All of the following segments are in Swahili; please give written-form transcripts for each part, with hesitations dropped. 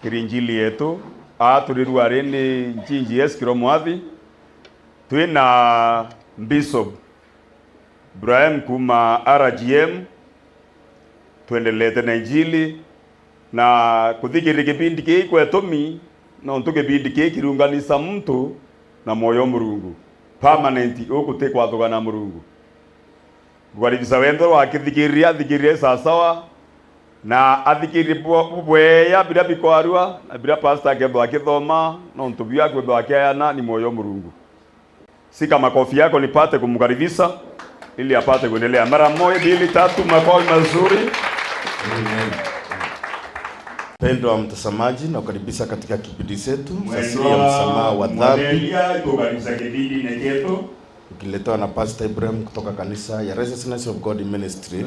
kirinjili yetu turirware ni njinji Yesu Kiromwathi twina Bishop Ibrahim kuma RGM tuendelete na injili na kuthikiri kipindi kiki kwetomi na ntuke kipindi kiki kirunganisa mtu na moyo Murungu permanent okute kwathugana Murungu gwaribisa wendo wakithikiria thikirie sawa na athikiri bweya bila bikwarua na bila pastor akethwa akithoma na ntubia akwethwa akiana ni moyo Murungu. Sika makofi yako nipate kumkaribisha ili apate kuendelea. Mara moja, mbili, tatu, makofi mazuri. Amen. Pendo wa mtazamaji na kukaribisha katika kipindi chetu sasa ya msamaha wa dhambi. Ukiletewa na Pastor Ibrahim kutoka kanisa ya Resistance of God Ministry.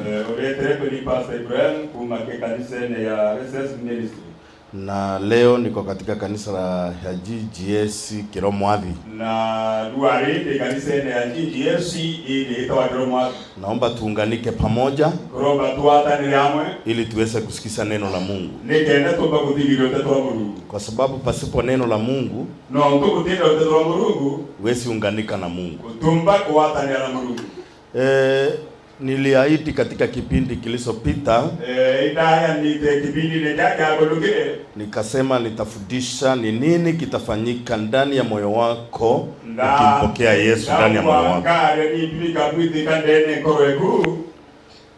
Na leo niko katika kanisa la GGS Kiromwathi. Na duare kanisa ya GGS inaitwa Kiromwathi. Naomba tuunganike pamoja. Kuomba tuatane ramwe ili tuweze kusikiza neno la Mungu. Nikaenda toba kuthikira uteto wa Mungu. Kwa sababu pasipo neno la Mungu, no tukutenda uteto wa Mungu, huwezi unganika na Mungu. Kutumba kuatane na Mungu. Niliahidi katika kipindi kilichopita nikasema nitafundisha ni nini kitafanyika ndani ya moyo wako ukimpokea Yesu ndani ya moyo wako.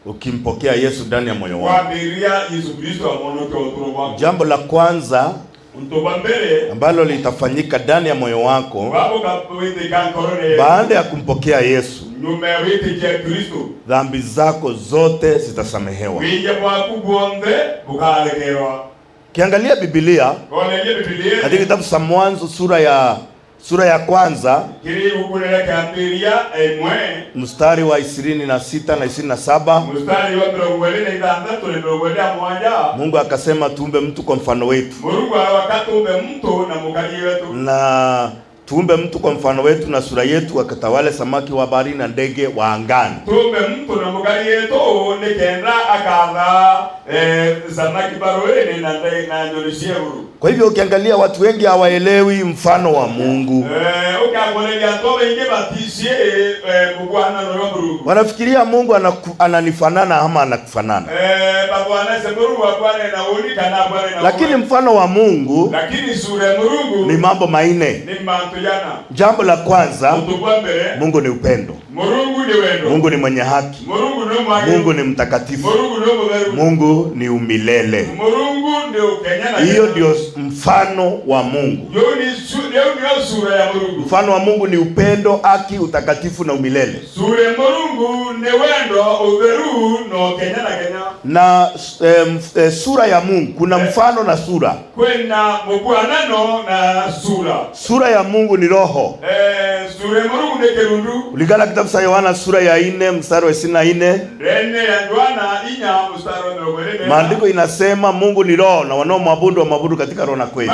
Ukimpokea Yesu ndani ya moyo wako. Jambo la kwanza ambalo litafanyika ndani ya moyo wako baada ya kumpokea Yesu, dhambi zako zote zitasamehewa. Kiangalia Biblia katika kitabu cha Mwanzo sura ya kwanza mstari wa 26 na 27, Mungu akasema tuumbe mtu kwa mfano wetu. Na tuumbe mtu kwa mfano wetu na sura yetu, akatawale samaki wa bahari na ndege wa angani. Tuumbe mtu na mugari yetu nikenda akadha samaki baroni na ndege na nyolishia huru. Kwa hivyo ukiangalia watu wengi hawaelewi mfano wa Mungu. Ukiangalia tobe inge batisie Bwana no Mungu. Wanafikiria Mungu ananifanana ama anakufanana. Bwana semuru wa Bwana na unika na Bwana. Lakini mfano wa Mungu, lakini sura ya Mungu ni mambo manne. Ni manto yana. Jambo la kwanza, Mungu ni upendo. Mungu ni mwenye haki. Mungu ni mtakatifu. Mungu ni umilele. Hiyo ndio mfano wa Mungu. Mfano wa Mungu ni upendo, haki, utakatifu na umilele. Na sura ya Mungu kuna mfano na sura. Sura ya Mungu ni roho. Kulingana kitabu cha Yohana sura ya 4 mstari wa 24. Maandiko inasema Mungu ni roho na wanaomwabudu katika roho na kweli.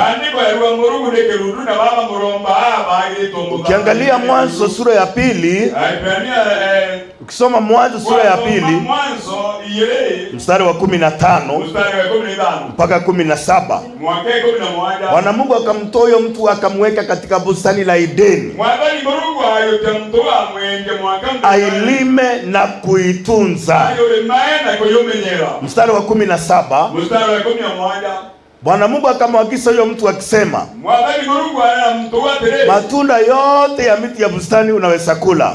Ukiangalia Mwanzo sura ya 2, ukisoma Mwanzo sura ya 2 mstari wa 15 mpaka 17, Bwana Mungu akamtoa huyo mtu akamweka katika bustani la Edeni ailime na kuitunza. Mstari wa 17, Bwana Mungu akamwagiza huyo mtu akisema, matunda yote ya miti ya bustani unaweza kula.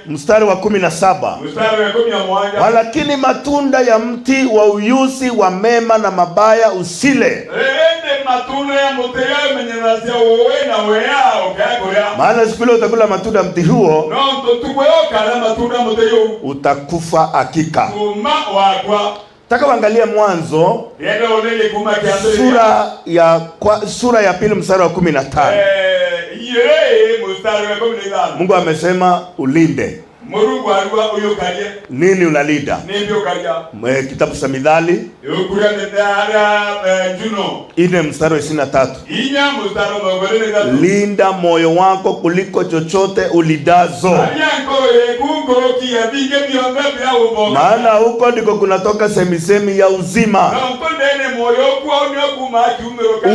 Mstari wa 17, walakini matunda ya mti wa uyuzi wa mema na mabaya usile, maana siku ile utakula matunda ya mti huo utakufa hakika. Taka waangalia Mwanzo sura ya 2 mstari wa 15. Mungu amesema ulinde. Mungu alikuwa uyokalia. Nini unalinda? Nibyo kalia. Kitabu cha Mithali. Yokuria Mithali Juno. 4:23. Inya mstari wa 23. Linda moyo wako kuliko chochote ulidazo. Maana huko ndiko kunatoka semisemi ya uzima.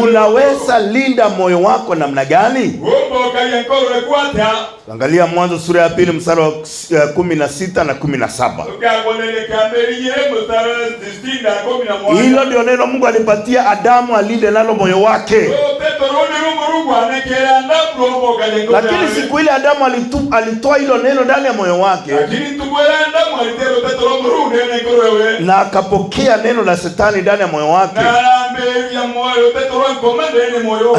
Unaweza linda moyo wako namna gani? Angalia Mwanzo sura ya 2 mstari wa 16 na 17. Hilo ndio neno Mungu alipatia Adamu alinde nalo moyo wake. Lakini siku ile Adamu alitoa hilo neno ndani ya moyo wake, na akapokea neno la Shetani ndani ya moyo wake.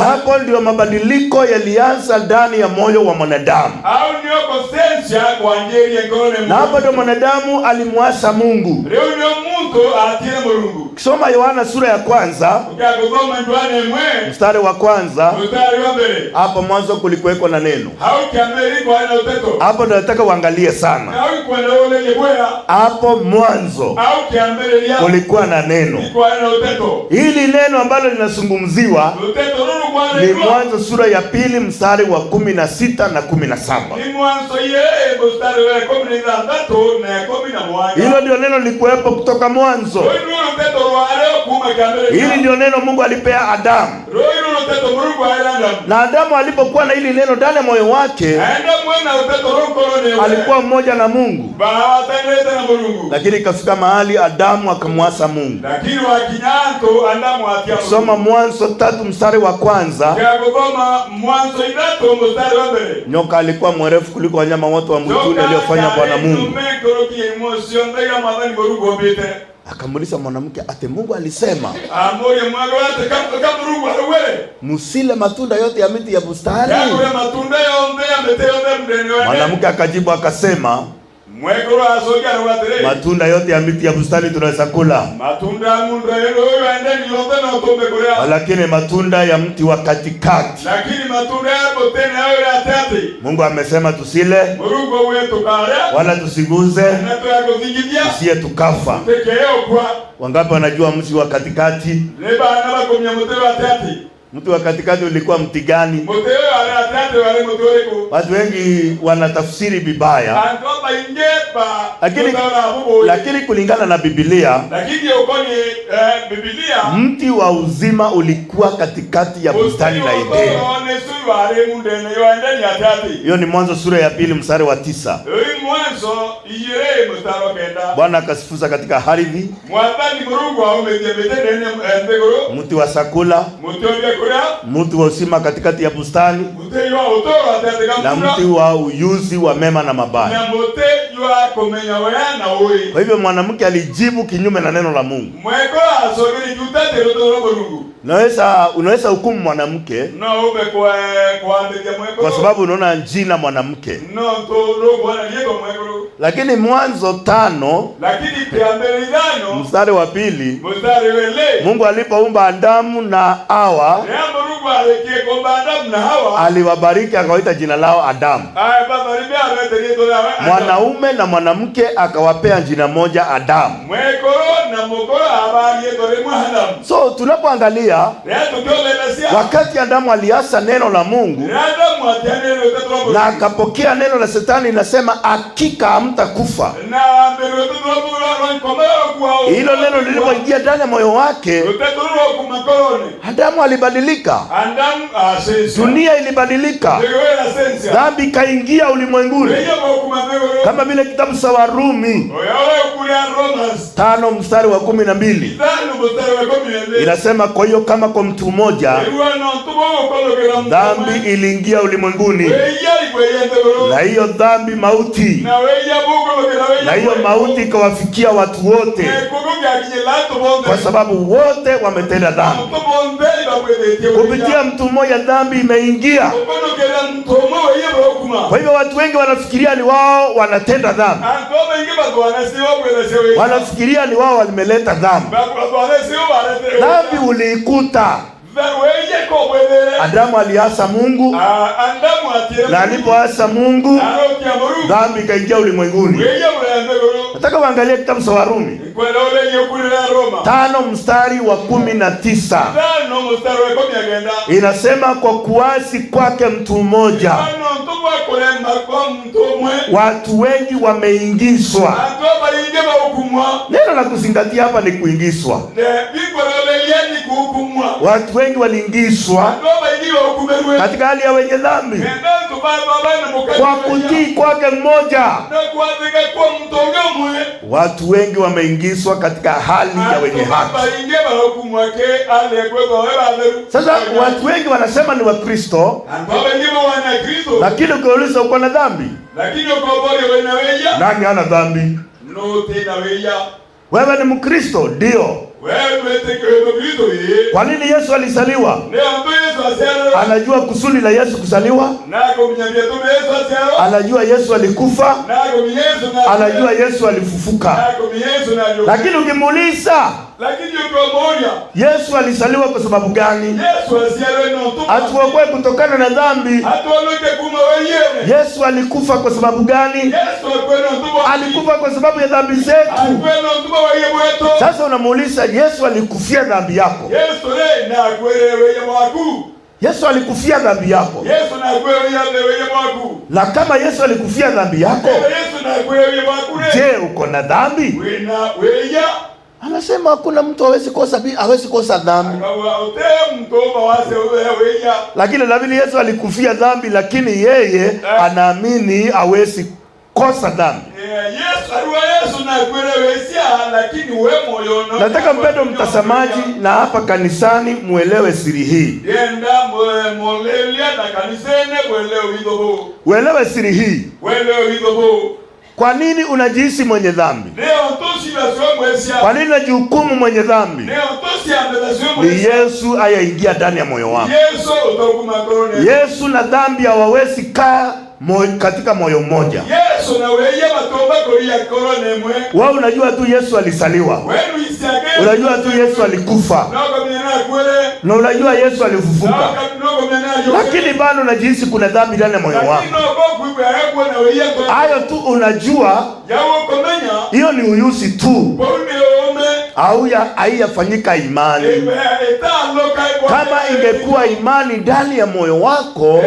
Hapo ndio mabadiliko yalianza ndani ya moyo wa mwanadamu, na hapo ndio mwanadamu alimwasi Mungu. Kisoma Yohana sura ya 1 mstari wa 1, hapo mwanzo kulikuweko na neno. Hapo ndio nataka uangalie sana. Hapo mwanzo kulikuwa na neno. Hili neno ambalo linazungumziwa ni Mwanzo sura ya 2 mstari wa 16 na 17. Hilo ndio neno likuwepo kutoka mwanzo. Hili ndio neno Mungu alipea Adamu. Na Adamu alipokuwa na hili neno ndani ya moyo wake, alikuwa mmoja na Mungu. Lakini ikafika mahali Adamu akamwasi Mungu. Soma Mwanzo 3 mstari wa 1. Nyoka alikuwa mwerefu kuliko wanyama wote wa mwituni waliofanya Bwana Mungu. Akamuuliza mwanamke, ate Mungu alisema musile matunda yote ya miti ya bustani? Mwanamke akajibu akasema, matunda yote ya miti ya bustani tunaweza kula, lakini matunda ya mti wa katikati Mungu amesema tusile wala tusiguze, tusiye tukafa. Wangapi wanajua mti wa katikati? Mti wa katikati ulikuwa mti gani? Watu wengi wanatafsiri vibaya, lakini kulingana na Biblia, mti wa uzima ulikuwa katikati ya bustani la Edeni. Hiyo ni Mwanzo sura ya 2 mstari wa 9. Bwana akasifuza katika ardhi mti wa sakula, mti wa uzima katikati ya bustani, na mti wa uyuzi wa mema na mabaya. Kwa hivyo mwanamke alijibu kinyume na neno la Mungu. Unaweza hukumu mwanamke kwa sababu unaona jina mwanamke. Lakini Mwanzo 5 mstari wa 2, Mungu alipoumba Adamu na Hawa aliwabariki akawaita jina lao Adamu. Mwanaume na mwanamke akawapea jina moja Adamu. So tunapoangalia wakati Adamu aliasa neno la Mungu na akapokea neno la Shetani, inasema hakika hamtakufa. Hilo neno lilipoingia ndani ya moyo wake, Adamu alibadilika, dunia ilibadilika, dhambi ikaingia ulimwenguni, kama vile kitabu cha Warumi 5 mstari wa 12 inasema, kwa hiyo kama kwa mtu mmoja dhambi iliingia ulimwenguni, na hiyo dhambi mauti, na hiyo mauti ikawafikia watu wote, kwa sababu wote wametenda dhambi. Kupitia mtu mmoja dhambi imeingia. Kwa hivyo watu wengi wanafikiria ni wao wanatenda dhambi, wanafikiria ni wao walimeleta dhambi. Dhambi uliikuta Adamu aliasa Mungu, na alipoasa Mungu dhambi ikaingia ulimwenguni. Nataka waangalie kitabu cha Warumi 5 mstari wa 19. Inasema kwa kuasi kwake mtu mmoja watu wengi wameingizwa. Neno la kuzingatia hapa ni kuingizwa. Watu wengi waliingizwa katika hali ya wenye dhambi kwa kutii kwake mmoja. Watu wengi wameingizwa katika hali ya wenye haki. Sasa watu wengi wanasema ni Wakristo, lakini ukiuliza uko na dhambi? Nani hana dhambi? Wewe ni Mkristo, ndio. Kwa nini Yesu alizaliwa? Anajua kusudi la Yesu kuzaliwa. Anajua Yesu alikufa. Anajua Yesu alifufuka. Lakini ukimuuliza Yesu alizaliwa kwa sababu gani? Atuokoe kutokana na dhambi. Yesu alikufa kwa sababu gani? Alikufa kwa sababu ya dhambi zetu. Sasa unamuuliza Yesu alikufia dhambi yako. Yesu alikufia dhambi yako. Na kama Yesu alikufia dhambi yako, je, uko na dhambi? Anasema hakuna mtu hawezi kosa dhambi. Lakini labda Yesu alikufia dhambi, lakini yeye anaamini hawezi kosa dhambi. Nataka mpendo mtazamaji na hapa kanisani muelewe siri hii. Uelewe siri hii. Kwa nini unajihisi mwenye dhambi? Kwa nini unajihukumu mwenye dhambi? Ni Yesu ayaingia ndani ya moyo wako. Yesu na dhambi hawawezi kaa katika moyo mmoja. Wewe unajua tu Yesu alizaliwa. Unajua tu Yesu alikufa. Na unajua Yesu alifufuka. Lakini bado unajihisi kuna dhambi ndani ya moyo wako. Hayo tu unajua. Hiyo ni uyusi tu. Au haiyafanyika imani. Kama ingekuwa imani ndani ya moyo wako,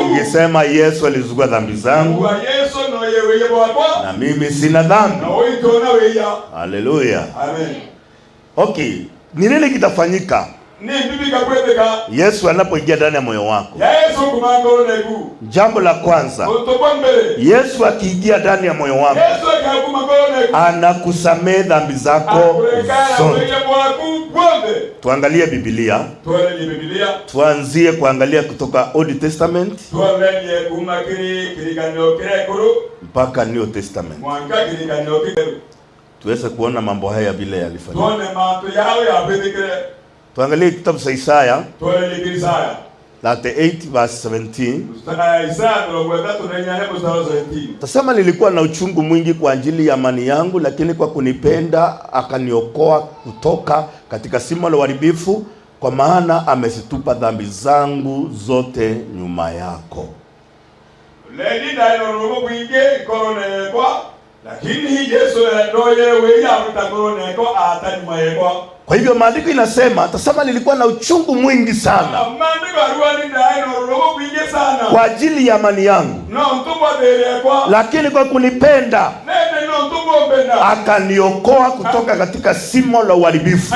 ungesema Yesu alizukua dhambi zangu na mimi sina dhambi. Haleluya. Amen. Okay, ni nini kitafanyika Yesu anapoingia ndani ya moyo wako? Jambo la kwanza, Yesu akiingia ndani ya moyo wako, anakusamehe dhambi zako zote. Tuangalie Biblia. Tuanzie kuangalia kutoka Old Testament mpaka New Testament, tuweze kuona mambo haya vile yalifanyika. Tuangalie kitabu cha Isaya 38 verse 17. Tasema, nilikuwa na uchungu mwingi kwa ajili ya amani yangu, lakini kwa kunipenda akaniokoa kutoka katika shimo la uharibifu, kwa maana amezitupa dhambi zangu zote nyuma yako. Kwa hivyo maandiko inasema, tasema nilikuwa na uchungu mwingi sana kwa ajili ya amani yangu, lakini kwa kunipenda akaniokoa kutoka katika shimo la uharibifu,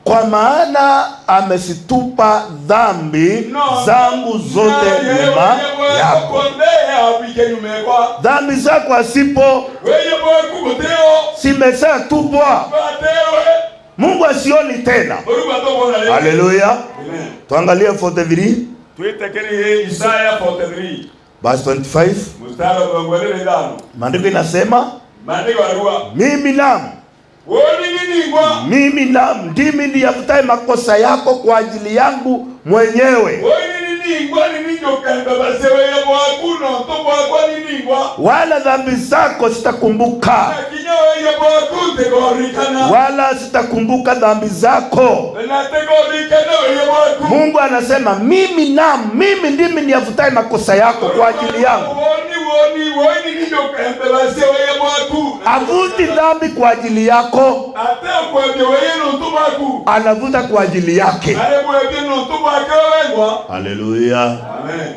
kwa maana amezitupa dhambi zangu zote nyuma yako. Dhambi zako asipo zimeshatupwa, Mungu asioni tena. Haleluya. Tuangalie 43. Isaya 43 verse 25. Maandiko inasema, mimi ndimi niyafutaye makosa yako kwa ajili yangu mwenyewe. wala dhambi zako sitakumbuka, wala sitakumbuka dhambi zako. Mungu anasema mimi ndimi niyafutaye makosa yako kwa ajili yangu. Avuti dhambi kwa ajili yako, anavuta kwa ajili yake. Haleluya, amen.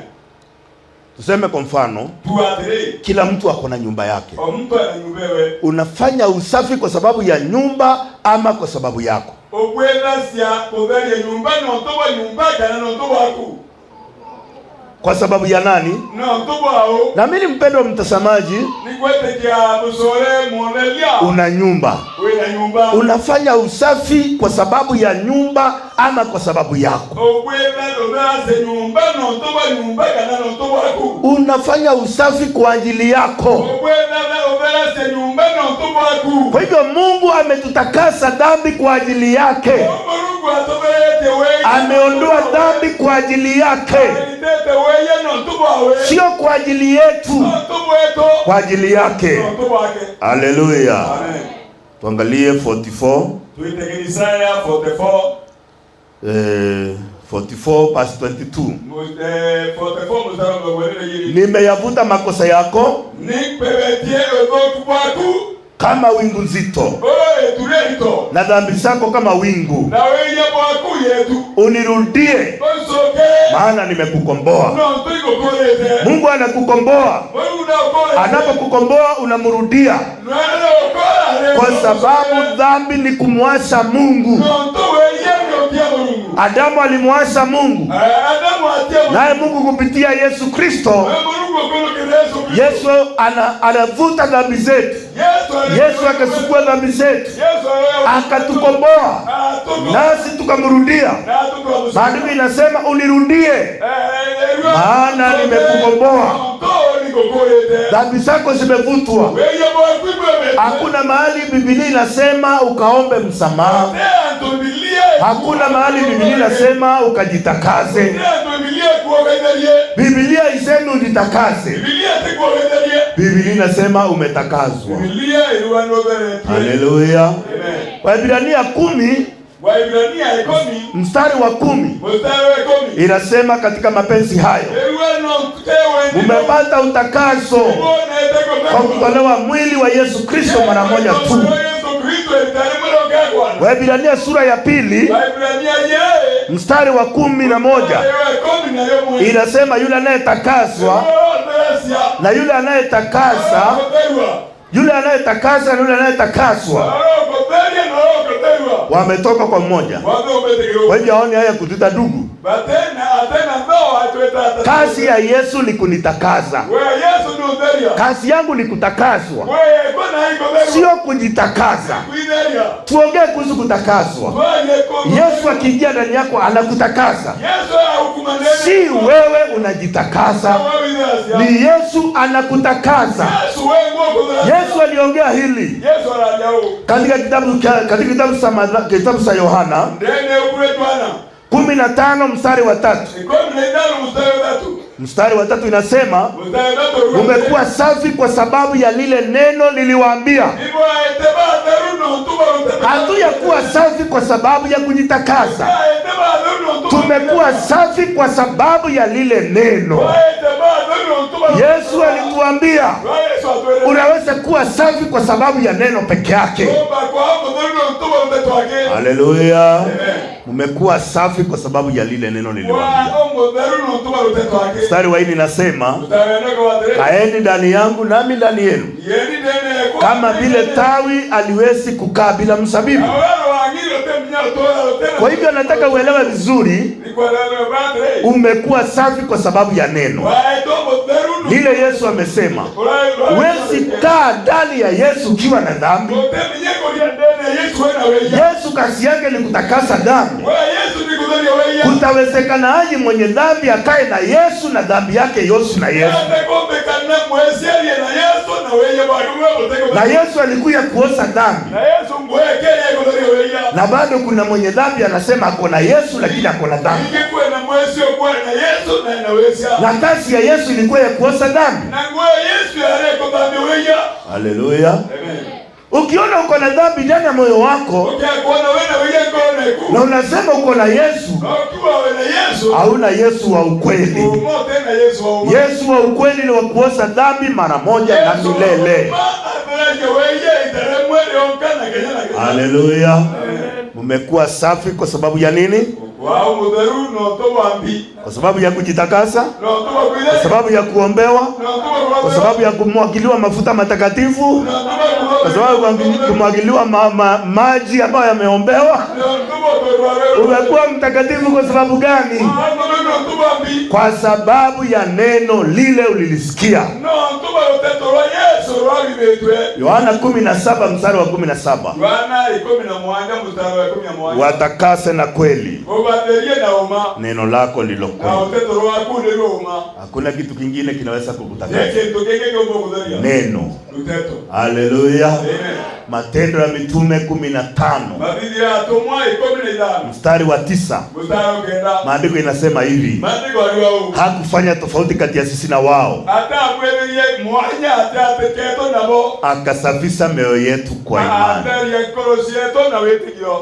Tuseme kwa mfano, kila mtu ako na nyumba yake. Unafanya usafi kwa sababu ya nyumba ama kwa sababu yako? Kwa sababu ya nani? Na mimi mpendwa mtazamaji, una nyumba, unafanya usafi kwa sababu ya nyumba ama kwa sababu yako? Unafanya usafi kwa ajili yako. Kwa hivyo Mungu ametutakasa dhambi kwa ajili yake, ameondoa dhambi kwa ajili yake, sio kwa ajili yetu, kwa ajili yake. Haleluya. Tuangalie 44. Tuitegeni Isaya 44. 44 verse 22. 44 mstari. Nimeyavuta makosa yako kama wingu nzito, na dhambi zako kama wingu. Unirudie, maana nimekukomboa. Mungu anakukomboa. Anapokukomboa unamrudia, kwa sababu dhambi ni kumwasi Mungu. Adamu alimwasi Mungu, naye Mungu kupitia Yesu Kristo, Yesu anavuta dhambi zetu. Yesu akachukua dhambi zetu, akatukomboa, nasi tukamrudia. Maandiko inasema unirudie, maana nimekukomboa. Dhambi zako zimevutwa. Hakuna mahali Biblia inasema ukaombe msamaha. Hakuna mahali Biblia inasema ukajitakaze. Biblia isemi ujitakaze. Biblia inasema umetakazwa. Haleluya. Waebrania 10 mstari wa 10 inasema, katika mapenzi hayo umepata utakaso kwa kutolewa mwili wa Yesu Kristo mara moja tu. Waebrania sura ya 2 mstari wa 11 inasema, yule anayetakaswa na yule anayetakasa, yule anayetakasa na yule anayetakaswa wametoka kwa mmoja. Kwa hivyo haoni haya kutuita ndugu. Kazi ya Yesu ni kunitakaza. Kazi yangu ni kutakaswa, sio kujitakaza. Tuongee kuhusu kutakaswa. Yesu akiingia ndani yako anakutakaza, si wewe unajitakaza, ni Yesu anakutakaza. Yesu aliongea hili katika kitabu cha Yohana 15 mstari wa 3. Mstari wa 3 inasema, umekuwa safi kwa sababu ya lile neno niliwaambia. Hatuyakuwa safi kwa sababu ya kujitakaza, tumekuwa safi kwa sababu ya lile neno. Yesu alituambia unaweza kuwa safi kwa sababu ya neno peke yake. Haleluya. Umekuwa safi kwa sababu ya lile neno niliwaambia. Mstari wa 4 inasema, kaeni ndani yangu nami ndani yenu, kama vile tawi aliwezi kukaa bila mzabibu. Kwa hivyo nataka uelewe vizuri, umekuwa safi kwa sababu ya neno lile. Yesu amesema huwezi kaa ndani ya Yesu ukiwa na dhambi. Yesu kazi yake ni kutakasa dhambi. Kutawezekanaje mwenye dhambi akae na Yesu na dhambi yake Yesu na Yesu? Na Yesu alikuja kuosha dhambi, na bado kuna mwenye dhambi anasema ako na Yesu lakini ako na dhambi. Na kazi ya Yesu ilikuwa ya kuosha dhambi. Haleluya. Amen. Ukiona uko na dhambi ndani ya moyo wako na unasema uko na Yesu, hauna Yesu wa ukweli. Yesu wa ukweli ni wa kuosha dhambi mara moja na milele. Haleluya. Mmekuwa safi kwa sababu ya nini? Kwa sababu ya kujitakasa, kwa sababu ya kuombewa, kwa sababu ya kumwagiliwa mafuta matakatifu, kwa sababu ya kumwagiliwa maji ambayo yameombewa. Umekuwa mtakatifu kwa sababu gani? Kwa sababu ya neno lile ulilisikia. Yohana 17 mstari wa 17. Watakase na kweli. Neno lako ndilo kweli. Hakuna kitu kingine kinaweza kukutakasa. Neno. Haleluya. Matendo ya Mitume 15 mstari wa 9. Maandiko inasema hivi: hakufanya tofauti kati ya sisi na wao, akasafisha mioyo yetu kwa imani.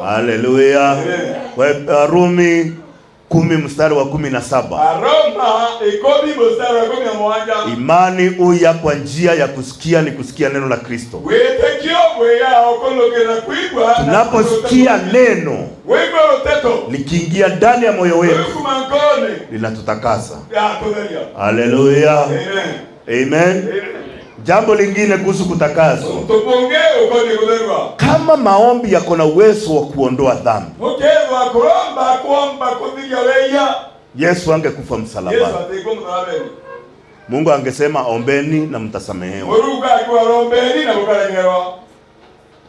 Haleluya. Warumi 10 mstari wa 17. Imani huja kwa njia ya kusikia, ni kusikia neno la Kristo. Tunaposikia neno likiingia ndani ya moyo wetu, linatutakasa. Haleluya. Amen. Jambo lingine kuhusu kutakaso, kama maombi yako na uwezo wa kuondoa dhambi, Yesu angekufa msalabani. Mungu angesema ombeni na mtasamehewa.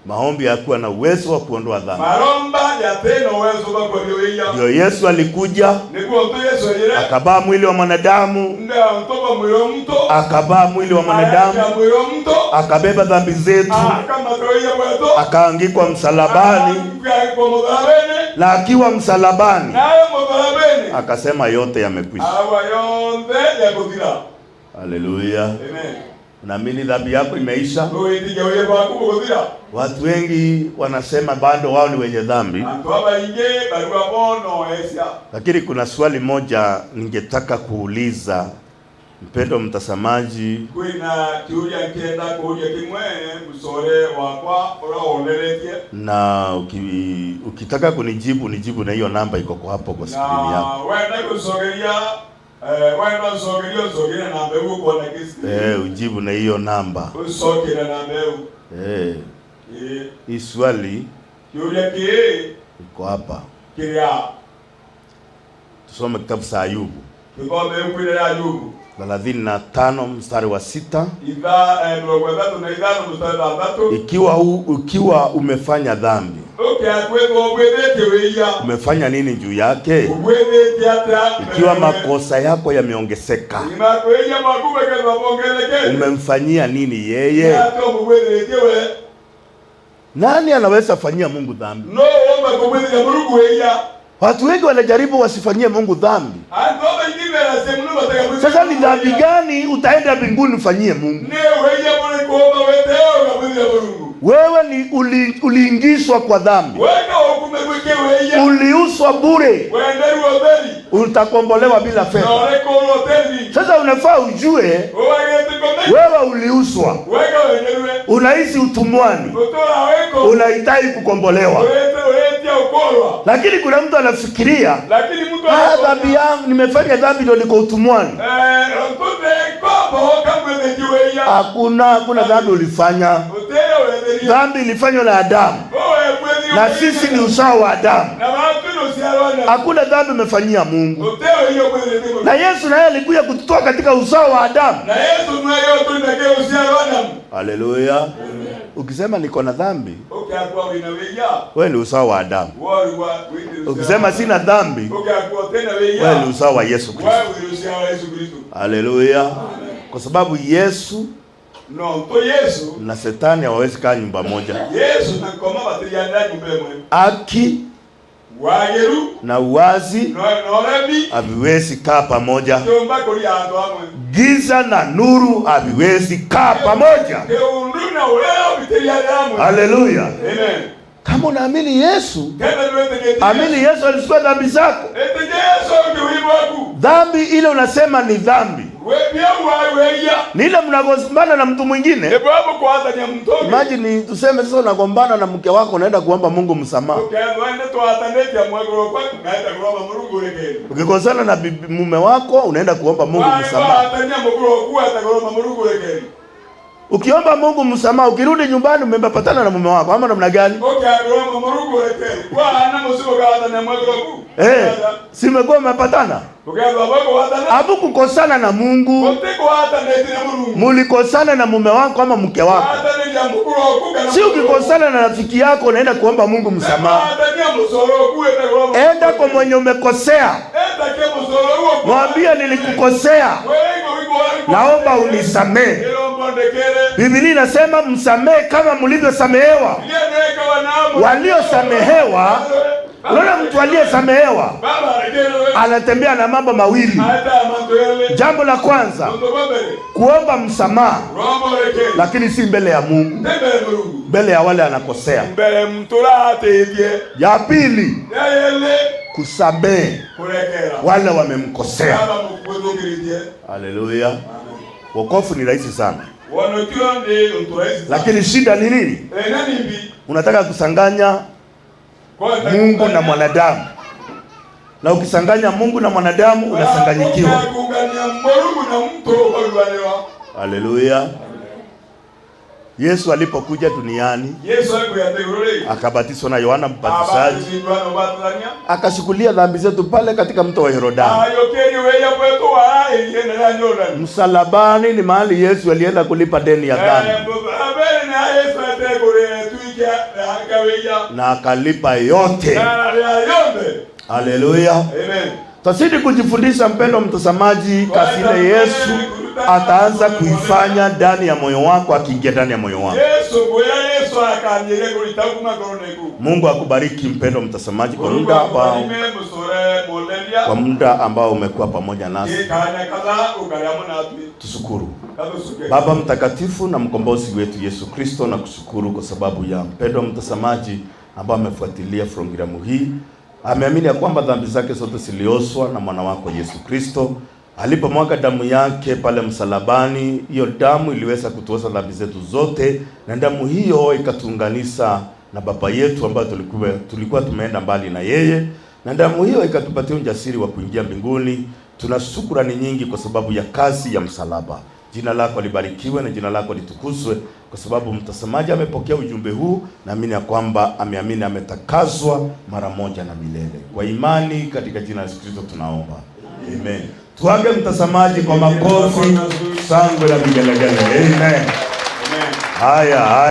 Maombi yakuwa na uwezo wa kuondoa dhambi. Ndio Yesu alikuja, akavaa mwili wa mwanadamu, akabeba dhambi zetu, akaangikwa msalabani, na akiwa msalabani akasema yote yamekwisha. Haleluya. Naamini dhambi yako imeisha. Watu wengi wanasema bado wao ni wenye dhambi. Lakini kuna swali moja ningetaka kuuliza mpendo mtazamaji, na ukitaka kunijibu nijibu na hiyo namba iko hapo kwa skrini yako. Ujibu na hiyo namba. Hii swali iko hapa. Tusome kitabu cha Ayubu 35 mstari wa 6. Ikiwa umefanya dhambi, umefanya nini juu yake? Ikiwa makosa yako yameongezeka, umemfanyia nini yeye? Nani anaweza fanyia Mungu dhambi? Watu wengi wanajaribu wasifanyie Mungu dhambi. Sasa ni dhambi gani utaenda mbinguni ufanyie Mungu? Wewe ni uliingizwa kwa dhambi, uliuswa bure, utakombolewa bila fedha. Sasa unafaa ujue wewe uliuswa, unaishi utumwani, unahitaji kukombolewa. Lakini kuna mtu anafikiria dhambi yangu, nimefanya dhambi ndio niko utumwani. Hakuna dhambi ulifanya. Dhambi ilifanywa na Adamu, na sisi ni usawa wa Adamu. Hakuna dhambi umefanyia Mungu. Na Yesu naye alikuja kututoa katika usawa wa Adamu. Haleluya. Ukisema niko na dhambi, wewe ni usawa wa Adamu. Ukisema sina dhambi, wewe ni usawa wa Yesu Kristo. Haleluya. Kwa sababu Yesu na Shetani hawawezi kaa nyumba moja. Haki na uwazi haviwezi kaa pamoja. Giza na nuru haviwezi kaa pamoja. Haleluya. Amen. Kama unaamini Yesu, amini Yesu alichukua dhambi zako. Dhambi ile unasema ni dhambi ni ile mnagombana na mtu mwingine. Imagine tuseme sasa unagombana na mke wako, unaenda kuomba Mungu msamaha. Ukikosana na mume wako unaenda kuomba Mungu msamaha. Ukiomba Mungu msamaha, ukirudi nyumbani umepatana na mume wako ama namna gani? Si mmekuwa mmepatana? Hapo kukosana na Mungu. Mulikosana na mume wako ama mke wako. Si ukikosana na rafiki yako unaenda kuomba Mungu msamaha. Enda kwa mwenye umekosea, mwambie nilikukosea, naomba unisamehe. Biblia inasema msamehe kama mlivyosamehewa. Waliosamehewa, unaona mtu aliyesamehewa anatembea na mambo mawili. Jambo la kwanza, kuomba msamaha, lakini si mbele ya Mungu, mbele ya wale anakosea. Ya pili, kusamehe wale wamemkosea. Haleluya. Wokovu ni rahisi sana, lakini shida ni nini? Unataka kusanganya Mungu na mwanadamu, na ukisanganya Mungu na mwanadamu unasanganyikiwa. Haleluya. Yesu alipokuja duniani akabatizwa na Yohana Mbatizaji, akashukulia dhambi zetu pale katika mto wa Yordani. Msalabani ni mahali Yesu alienda kulipa deni ya dhambi, na akalipa yote. Haleluya. Amen. Tazidi kujifundisha, mpendo mtazamaji, kazi ile Yesu ataanza kuifanya ndani ya moyo wako, akiingia ndani ya moyo wako. Mungu akubariki mpendo mtazamaji kwa muda ambao umekuwa pamoja nasi. Tushukuru Baba mtakatifu na mkombozi wetu Yesu Kristo, na kushukuru kwa sababu ya mpendo mtazamaji ambao amefuatilia programu hii. Ameamini ya kwamba dhambi zake zote zilioswa na mwana wako Yesu Kristo alipomwaga damu yake pale msalabani. Hiyo damu iliweza kutuosha dhambi zetu zote, na damu hiyo ikatuunganisha na Baba yetu ambaye tulikuwa tumeenda mbali na yeye, na damu hiyo ikatupatia ujasiri wa kuingia mbinguni. Tuna shukrani nyingi kwa sababu ya kazi ya msalaba. Jina lako libarikiwe na jina lako litukuzwe, kwa sababu mtazamaji amepokea ujumbe huu, naamini ya kwamba ameamini, ametakazwa mara moja na milele. Kwa imani katika jina la Yesu Kristo tunaomba. Amen. Tuage mtazamaji kwa makofi, sangwe na vigelegele. Amen. Haya.